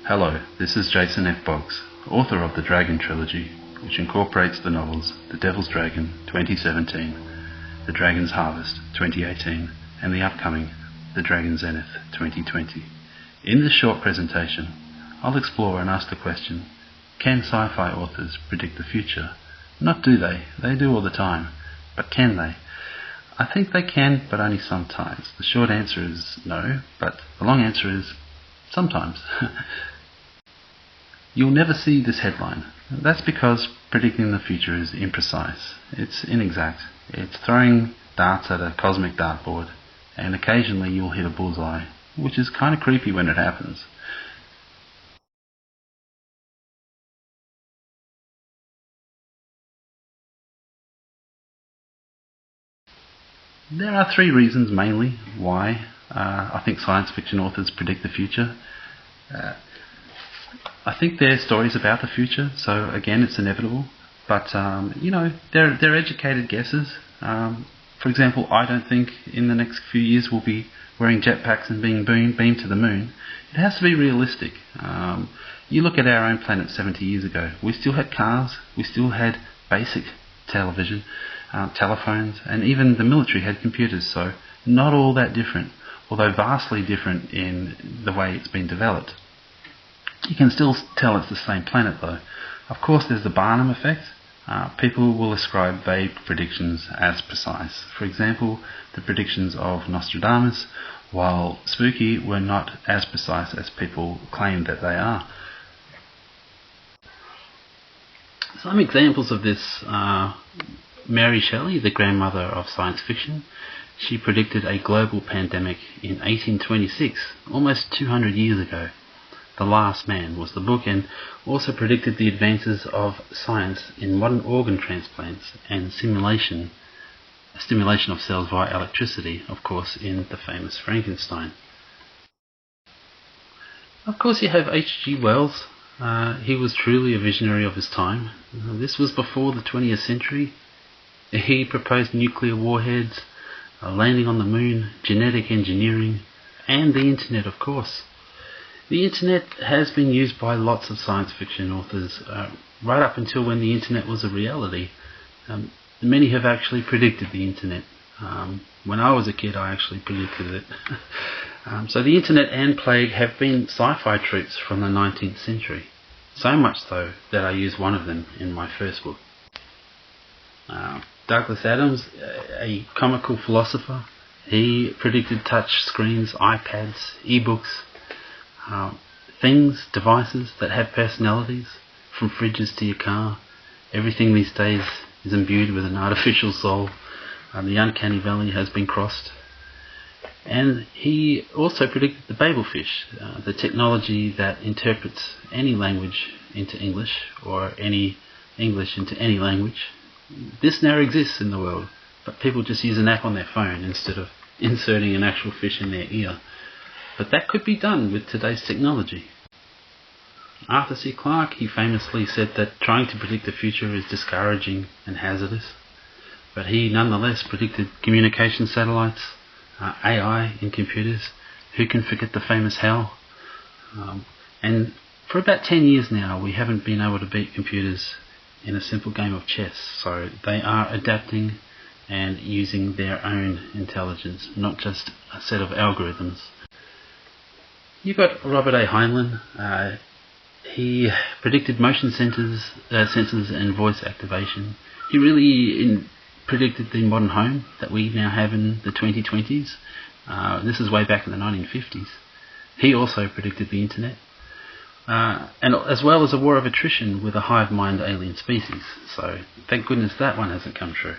Hello, this is Jason F. Boggs, author of the Dragon Trilogy, which incorporates the novels The Devil's Dragon 2017, The Dragon's Harvest 2018, and the upcoming The Dragon Zenith 2020. In this short presentation, I'll explore and ask the question, can sci-fi authors predict the future? Not do they do all the time, but can they? I think they can, but only sometimes. The short answer is no, but the long answer is sometimes. You'll never see this headline. That's because predicting the future is imprecise. It's inexact. It's throwing darts at a cosmic dartboard, and occasionally you'll hit a bullseye, which is kind of creepy when it happens. There are three reasons mainly why I think science fiction authors predict the future. I think they're stories about the future, so again it's inevitable, but they're educated guesses. For example, I don't think in the next few years we'll be wearing jetpacks and being beamed to the moon. It has to be realistic. You look at our own planet 70 years ago, we still had cars, we still had basic television, telephones, and even the military had computers, so not all that different, although vastly different in the way it's been developed. You can still tell it's the same planet though. Of course there's the Barnum effect. People will ascribe vague predictions as precise. For example, the predictions of Nostradamus, while spooky, were not as precise as people claim that they are. Some examples of this are Mary Shelley, the grandmother of science fiction. She predicted a global pandemic in 1826, almost 200 years ago. The Last Man was the book, and also predicted the advances of science in modern organ transplants and stimulation of cells via electricity, of course, in the famous Frankenstein. Of course you have H.G. Wells. He was truly a visionary of his time. This was before the 20th century. He proposed nuclear warheads, landing on the moon, genetic engineering, and the internet, of course. The internet has been used by lots of science fiction authors right up until when the internet was a reality. Many have actually predicted the internet. When I was a kid, I actually predicted it. So the internet and plague have been sci-fi tropes from the 19th century. So much so that I use one of them in my first book. Douglas Adams, a comical philosopher, he predicted touch screens, iPads, e-books, things, devices that have personalities, from fridges to your car. Everything these days is imbued with an artificial soul. The uncanny valley has been crossed. And he also predicted the Babelfish, the technology that interprets any language into English, or any English into any language. This now exists in the world, but people just use an app on their phone instead of inserting an actual fish in their ear. But that could be done with today's technology. Arthur C. Clarke, he famously said that trying to predict the future is discouraging and hazardous, but he nonetheless predicted communication satellites, AI in computers. Who can forget the famous HAL? And for about 10 years now we haven't been able to beat computers in a simple game of chess, so they are adapting and using their own intelligence, not just a set of algorithms. You've got Robert A. Heinlein. He predicted motion sensors and voice activation. He really predicted the modern home that we now have in the 2020s. This is way back in the 1950s. He also predicted the internet, and as well as a war of attrition with a hive mind alien species. So thank goodness that one hasn't come true.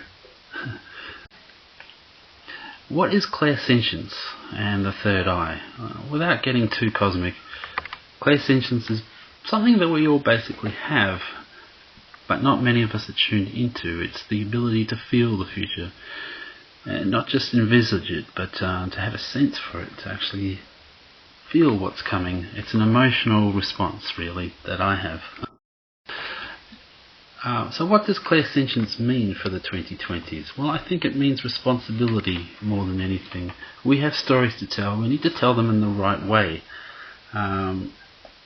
What is clairsentience and the third eye? Without getting too cosmic, clairsentience is something that we all basically have, but not many of us are tuned into. It's the ability to feel the future, and not just envisage it, but to have a sense for it, to actually feel what's coming. It's an emotional response, really, that I have. So what does clairsentience mean for the 2020s? Well, I think it means responsibility more than anything. We have stories to tell. We need to tell them in the right way.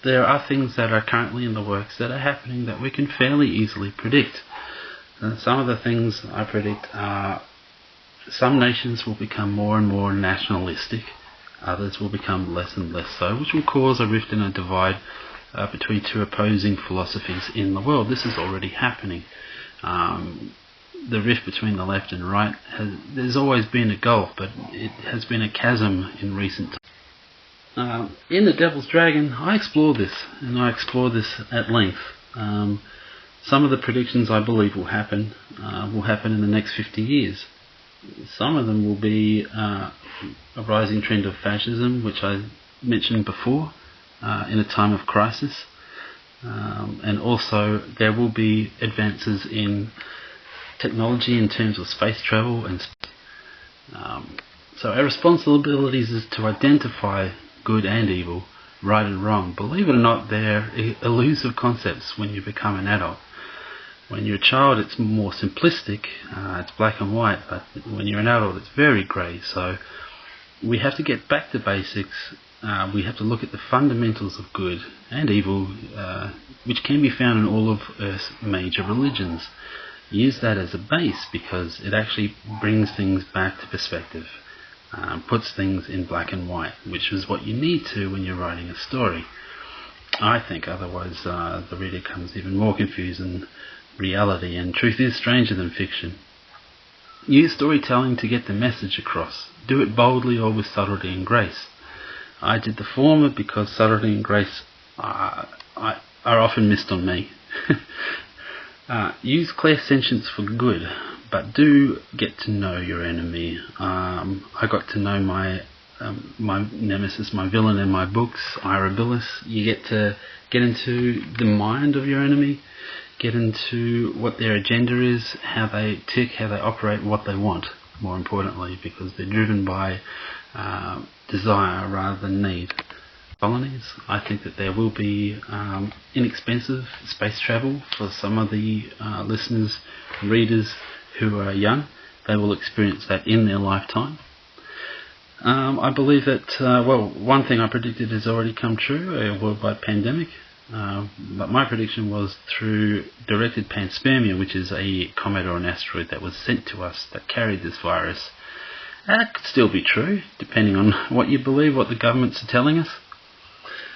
there are things that are currently in the works that are happening that we can fairly easily predict. And some of the things I predict are some nations will become more and more nationalistic, others will become less and less so, which will cause a rift and a divide between two opposing philosophies in the world. This is already happening. The rift between the left and right, there's always been a gulf, but it has been a chasm in recent times. In The Devil's Dragon, I explore this, and I explore this at length. Some of the predictions I believe will happen in the next 50 years. Some of them will be a rising trend of fascism, which I mentioned before, in a time of crisis. And also there will be advances in technology in terms of space travel and so our responsibility is to identify good and evil, right and wrong. Believe it or not, they're elusive concepts when you become an adult. When you're a child, it's more simplistic, it's black and white, but when you're an adult, it's very grey. So we have to get back to basics. We have to look at the fundamentals of good and evil, which can be found in all of Earth's major religions. Use that as a base because it actually brings things back to perspective, puts things in black and white, which is what you need to when you're writing a story. I think otherwise the reader becomes even more confused than reality, and truth is stranger than fiction. Use storytelling to get the message across. Do it boldly or with subtlety and grace. I did the former because subtlety and grace are often missed on me. Use clairsentience for good, but do get to know your enemy. I got to know my nemesis, my villain in my books, Irabilis. You get to get into the mind of your enemy, get into what their agenda is, how they tick, how they operate, what they want, more importantly, because they're driven by desire rather than need. Colonies, I think that there will be inexpensive space travel for some of the listeners, readers who are young. They will experience that in their lifetime. I believe that, one thing I predicted has already come true, a worldwide pandemic. But my prediction was through directed panspermia, which is a comet or an asteroid that was sent to us that carried this virus. That could still be true, depending on what you believe, what the governments are telling us.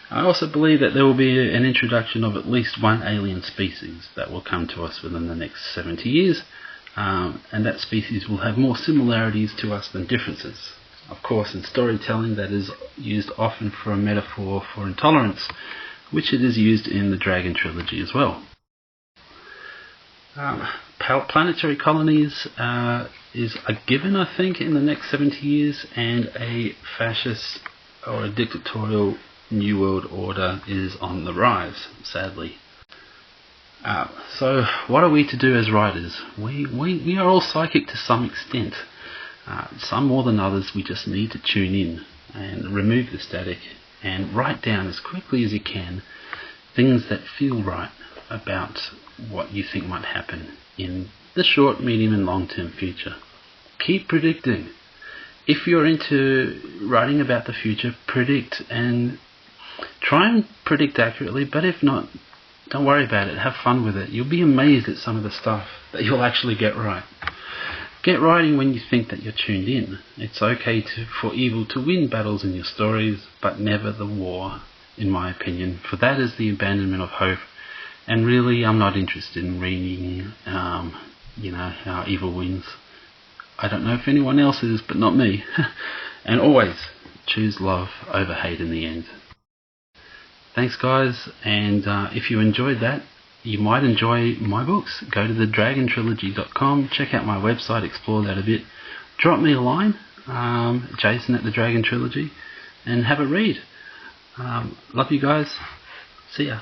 I also believe that there will be an introduction of at least one alien species that will come to us within the next 70 years, and that species will have more similarities to us than differences. Of course, in storytelling, that is used often for a metaphor for intolerance, which it is used in the Dragon trilogy as well. Planetary colonies is a given, I think, in the next 70 years, and a fascist or a dictatorial New World Order is on the rise, sadly. So what are we to do as writers? We are all psychic to some extent. Some more than others. We just need to tune in and remove the static and write down as quickly as you can things that feel right about what you think might happen in the short, medium and long-term future. Keep predicting. If you're into writing about the future, predict, and try and predict accurately, but if not, don't worry about it, have fun with it. You'll be amazed at some of the stuff that you'll actually get right. Get writing when you think that you're tuned in. It's okay for evil to win battles in your stories, but never the war, in my opinion, for that is the abandonment of hope. And really, I'm not interested in reading, how evil wins. I don't know if anyone else is, but not me. And always choose love over hate in the end. Thanks guys, and if you enjoyed that, you might enjoy my books. Go to thedragontrilogy.com, check out my website, explore that a bit. Drop me a line, Jason at The Dragon Trilogy, and have a read. Love you guys. See ya.